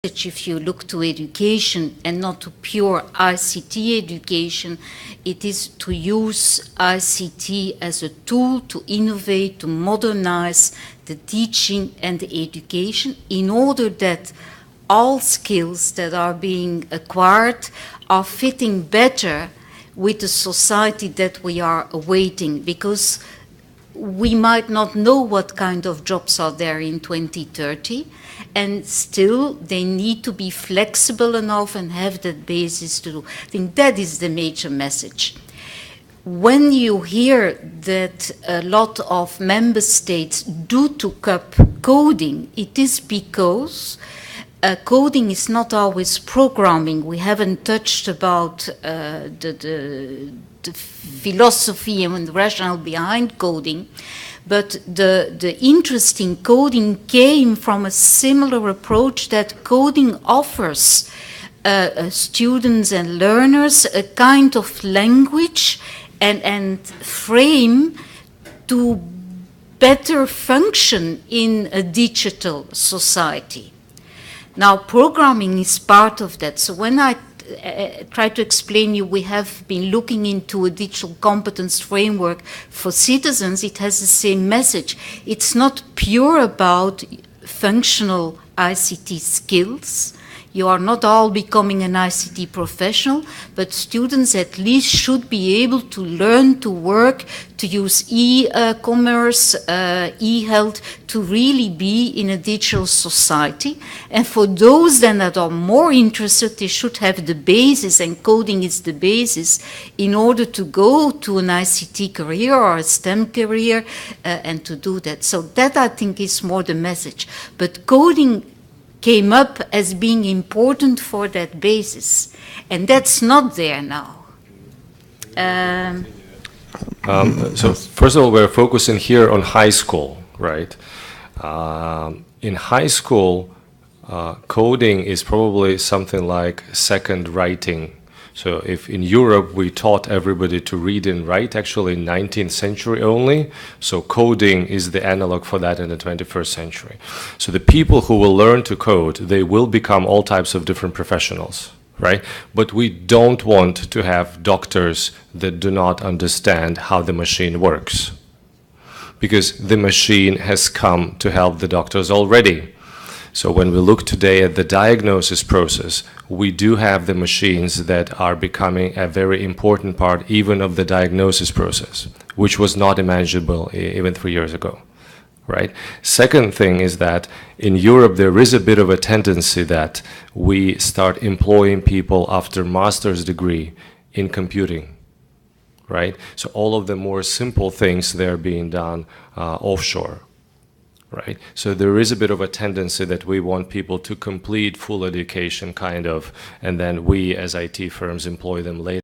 if you look to education and not to pure ICT education, it is to use ICT as a tool to innovate, to modernize the teaching and the education in order that all skills that are being acquired are fitting better with the society that we are awaiting, because we might not know what kind of jobs are there in 2030, and still they need to be flexible enough and have that basis to do. I think that is the major message. When you hear that a lot of member states do take up coding, it is because coding is not always programming. We haven't touched about the philosophy and the rationale behind coding, but the interest in coding came from a similar approach that coding offers students and learners a kind of language and frame to better function in a digital society. Now, programming is part of that. So when I try to explain you, we have been looking into a digital competence framework for citizens, it has the same message. It's not pure about functional ICT skills. You are not all becoming an ICT professional, but students at least should be able to learn to work, to use e-commerce, e-health, to really be in a digital society. And for those then that are more interested, they should have the basis, and coding is the basis, in order to go to an ICT career or a STEM career and to do that. So that, I think, is more the message. But coding came up as being important for that basis, and that's not there now. So first of all, we're focusing here on high school, right? In high school, coding is probably something like second writing. So if in Europe we taught everybody to read and write, actually in 19th century only, so coding is the analog for that in the 21st century. So the people who will learn to code, they will become all types of different professionals, right? But we don't want to have doctors that do not understand how the machine works, because the machine has come to help the doctors already. So when we look today at the diagnosis process, we do have the machines that are becoming a very important part even of the diagnosis process, which was not imaginable even 3 years ago, right? Second thing is that in Europe there is a bit of a tendency that we start employing people after master's degree in computing, right? So all of the more simple things, they're being done offshore. Right. So there is a bit of a tendency that we want people to complete full education, kind of, and then we as IT firms employ them later.